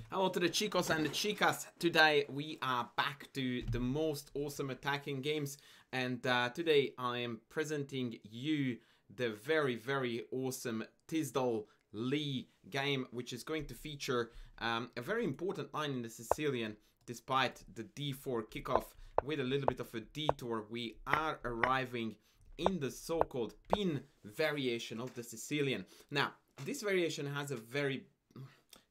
Hello to the chicos and the chicas. Today we are back to the most awesome attacking games, and today I am presenting you the very awesome Tisdall Lee game, which is going to feature a very important line in the Sicilian. Despite the d4 kickoff with a little bit of a detour, we are arriving in the so-called pin variation of the Sicilian. Now, this variation has a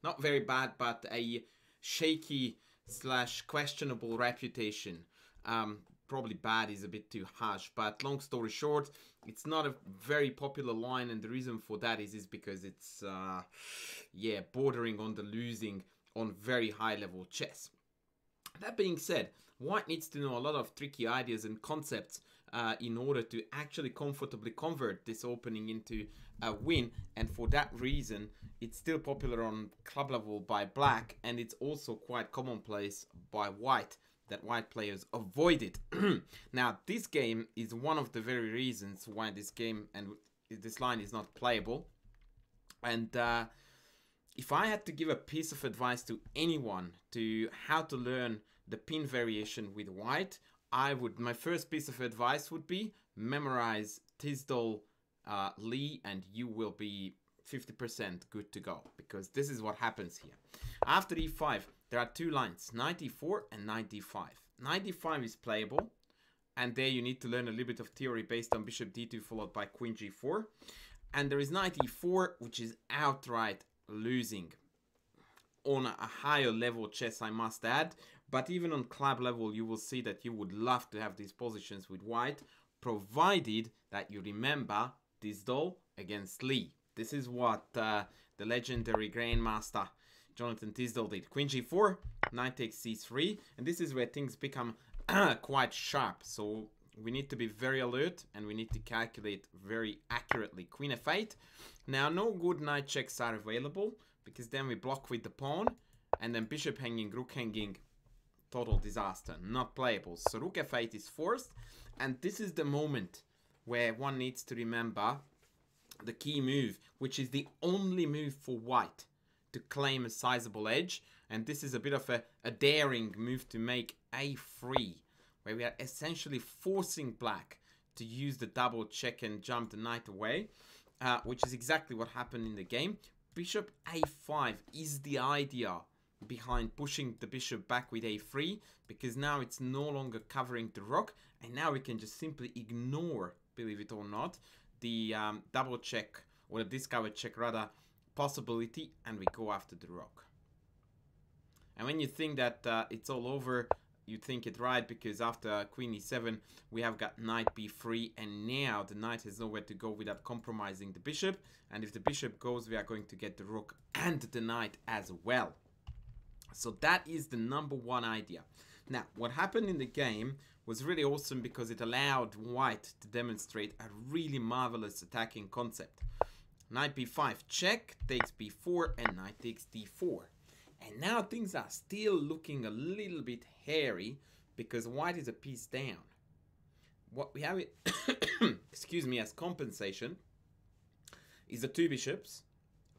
not very bad, but a shaky / questionable reputation. Probably bad is a bit too harsh, but long story short, it's not a very popular line, and the reason for that is because it's bordering on the losing on very high level chess. That being said, White needs to know a lot of tricky ideas and concepts in order to actually comfortably convert this opening into a win, and for that reason it's still popular on club level by Black, and it's also quite commonplace by White that White players avoid it. Now, this game is one of the very reasons why this game and this line is not playable. And if I had to give a piece of advice to anyone to how to learn the pin variation with White, my first piece of advice would be memorize Tisdall Lee, and you will be 50% good to go, because this is what happens here. After e5, there are two lines, knight e4 and knight d5. Knight d5 is playable, and there you need to learn a little bit of theory based on bishop d2 followed by queen g4. And there is knight e4, which is outright losing on a higher level chess, I must add. But even on club level, you will see that you would love to have these positions with White, provided that you remember Tisdall against Lee. This is what the legendary grandmaster Jonathan Tisdall did. Queen g4, knight takes c3, and this is where things become quite sharp. So we need to be very alert, and we need to calculate very accurately. Queen f8. Now, no good knight checks are available, because then we block with the pawn, and then bishop hanging, rook hanging, total disaster, not playable. So rook f8 is forced, and this is the moment where one needs to remember the key move, which is the only move for White to claim a sizable edge, and this is a bit of a daring move to make a3, where we are essentially forcing Black to use the double check and jump the knight away, which is exactly what happened in the game. Bishop a5 is the idea behind pushing the bishop back with a3, because now it's no longer covering the rook, and now we can just simply ignore, believe it or not, the double check, or the discovered check rather, possibility, and we go after the rook. And when you think that it's all over, you think it right, because after queen e7 we have got knight b3, and now the knight has nowhere to go without compromising the bishop, and if the bishop goes, we are going to get the rook and the knight as well. So that is the #1 idea. Now, what happened in the game was really awesome, because it allowed White to demonstrate a really marvelous attacking concept. Knight b5 check, takes b4, and knight takes d4. And now things are still looking a little bit hairy, because White is a piece down. What we have, excuse me, as compensation is the two bishops,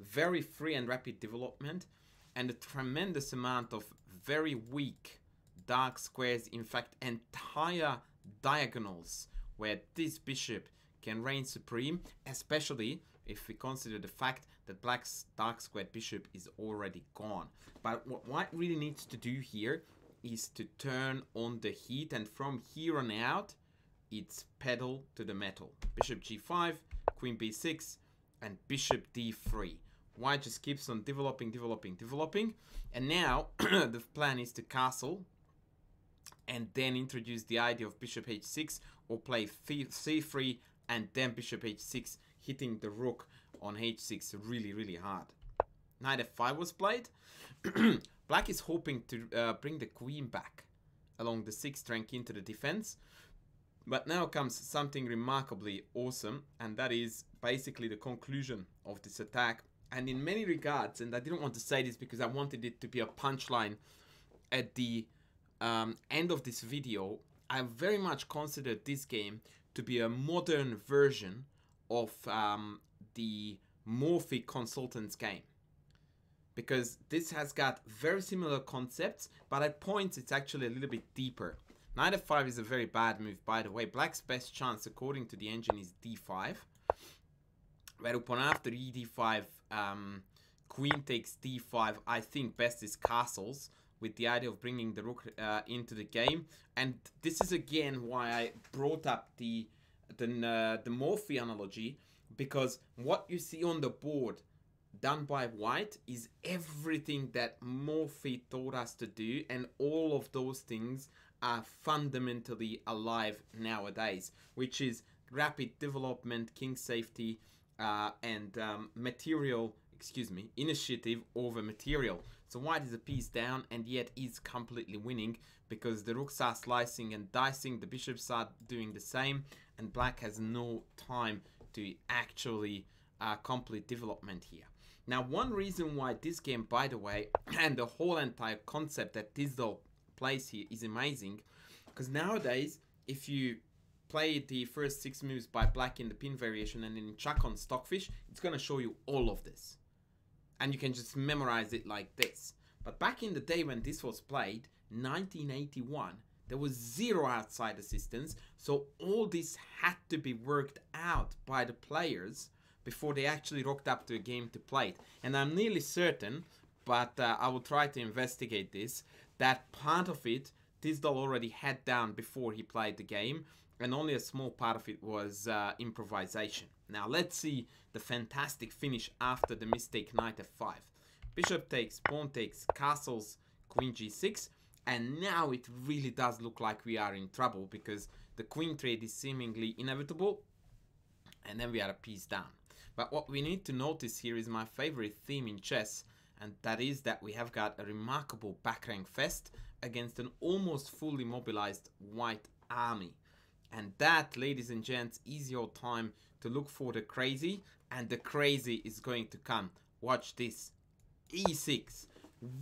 very free and rapid development, and a tremendous amount of very weak dark squares, in fact entire diagonals, where this bishop can reign supreme, especially if we consider the fact that Black's dark squared bishop is already gone. But what White really needs to do here is to turn on the heat, and from here on out it's pedal to the metal. Bishop g5, queen b6, and bishop d3. White just keeps on developing, and now the plan is to castle and then introduce the idea of bishop h6, or play c3 and then bishop h6, hitting the rook on h6 really hard. Knight f5 was played. Black is hoping to bring the queen back along the 6th rank into the defense, but now comes something remarkably awesome, and that is basically the conclusion of this attack. And in many regards, and I didn't want to say this because I wanted it to be a punchline at the end of this video, I very much consider this game to be a modern version of the Morphy Consultants game. because this has got very similar concepts, but at points it's actually a little bit deeper. Knight f5 is a very bad move, by the way. Black's best chance, according to the engine, is d5. Whereupon after e d5, queen takes d5, I think best is castles, with the idea of bringing the rook into the game. And this is again why I brought up the Morphy analogy, because what you see on the board done by white is everything that Morphy taught us to do, and all of those things are fundamentally alive nowadays, which is rapid development, king safety, and initiative over material. So white is a piece down and yet is completely winning, because the rooks are slicing and dicing, the bishops are doing the same, and black has no time to actually complete development here. Now, one reason why this game, by the way, and the whole entire concept that Tisdall plays here is amazing, because nowadays, if you play the first 6 moves by black in the pin variation and then chuck on Stockfish, it's going to show you all of this. And you can just memorize it like this. But back in the day when this was played, 1981, there was 0 outside assistance, so all this had to be worked out by the players before they actually rocked up to a game to play it. And I'm nearly certain, but I will try to investigate this, that part of it Tisdall already had down before he played the game, and only a small part of it was improvisation. Now let's see the fantastic finish after the mistake knight f5. Bishop takes, pawn takes, castles, queen g6, and now it really does look like we are in trouble, because the queen trade is seemingly inevitable, and then we are a piece down. But what we need to notice here is my favorite theme in chess, and that is that we have got a remarkable backrank fest against an almost fully mobilized white army. And that, ladies and gents, is your time to look for the crazy, and the crazy is going to come. Watch this. e6.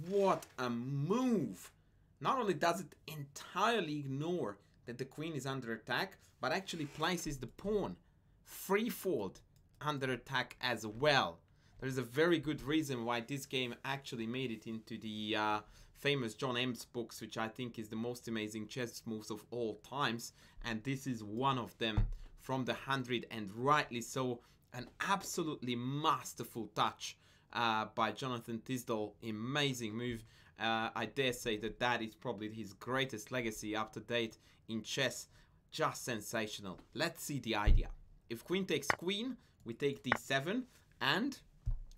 What a move! Not only does it entirely ignore that the queen is under attack, but actually places the pawn freefold under attack as well. There is a very good reason why this game actually made it into the famous John M's books, which I think is the most amazing chess moves of all times, and this is one of them from the 100, and rightly so. An absolutely masterful touch by Jonathan Tisdall. Amazing move. I dare say that that is probably his greatest legacy up to date in chess. Just sensational. Let's see the idea. If queen takes queen, we take d7, and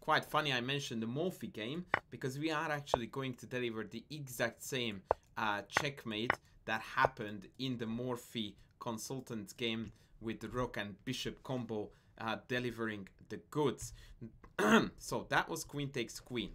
quite funny I mentioned the Morphy game, because we are actually going to deliver the exact same checkmate that happened in the Morphy consultant game with the rook and bishop combo, delivering the goods. So that was queen takes queen.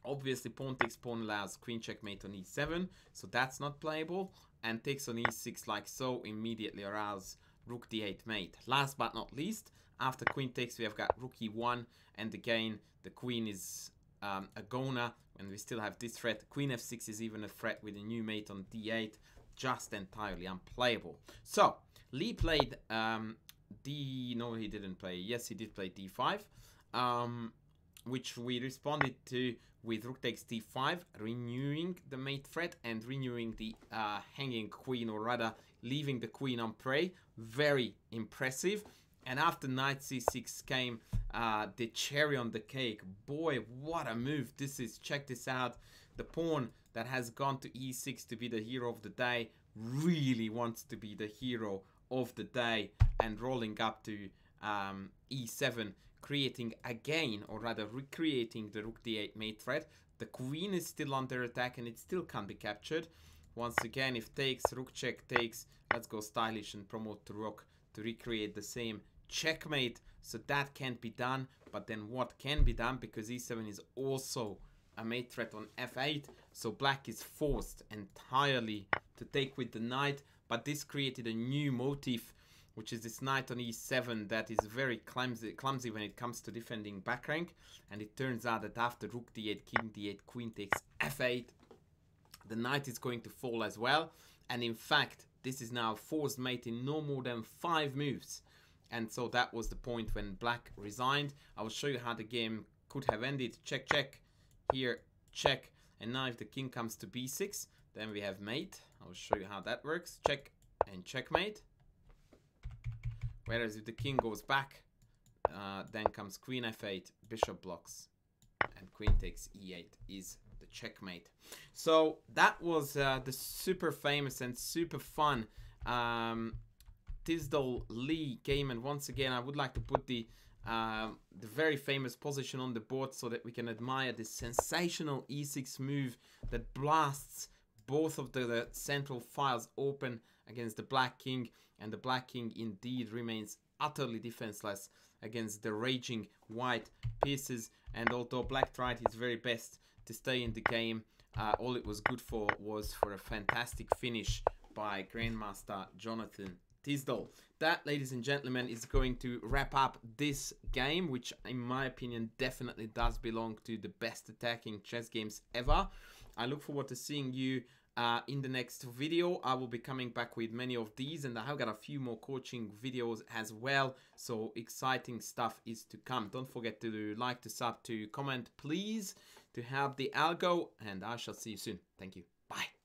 Obviously pawn takes pawn allows queen checkmate on e7, so that's not playable, and takes on e6 like so immediately allows rook d8 mate. Last but not least, after queen takes we have got rook e1, and again the queen is a goner, and we still have this threat. Queen f6 is even a threat with a new mate on d8, just entirely unplayable. So Lee played no, he didn't play. Yes, he did play d5, which we responded to with rook takes d5, renewing the mate threat and renewing the hanging queen, or rather leaving the queen on prey. Very impressive. And after knight c6 came the cherry on the cake. Boy, what a move this is. Check this out. The pawn that has gone to e6 to be the hero of the day really wants to be the hero of the day, and rolling up to e7, creating again, or rather recreating the rook d8 mate threat. The queen is still under attack and it still can't be captured. Once again, if takes, rook check takes, let's go stylish and promote the rook to recreate the same checkmate. So that can't be done, but then what can be done, because e7 is also a mate threat on f8, so black is forced entirely to take with the knight. But this created a new motif, which is this knight on e7 that is very clumsy when it comes to defending back rank. And it turns out that after rook d8, king d8, queen takes f8, the knight is going to fall as well. And in fact, this is now forced mate in no more than 5 moves. And so that was the point when black resigned. I will show you how the game could have ended. Check, check. here, check. And now if the king comes to b6, then we have mate. I'll show you how that works. Check and checkmate. Whereas if the king goes back, then comes queen f8, bishop blocks, and queen takes e8 is the checkmate. So that was the super famous and super fun Tisdall Lee game. And once again, I would like to put the very famous position on the board so that we can admire this sensational e6 move that blasts both of the central files open against the black king, and the black king indeed remains utterly defenseless against the raging white pieces. And although black tried his very best to stay in the game, all it was good for was for a fantastic finish by Grandmaster Jonathan Tisdall. That, ladies and gentlemen, is going to wrap up this game, which in my opinion definitely does belong to the best attacking chess games ever. I look forward to seeing you in the next video. I will be coming back with many of these, and I have got a few more coaching videos as well, so exciting stuff is to come. Don't forget to like, to sub, to comment, please, to help the algo, and I shall see you soon. Thank you. Bye.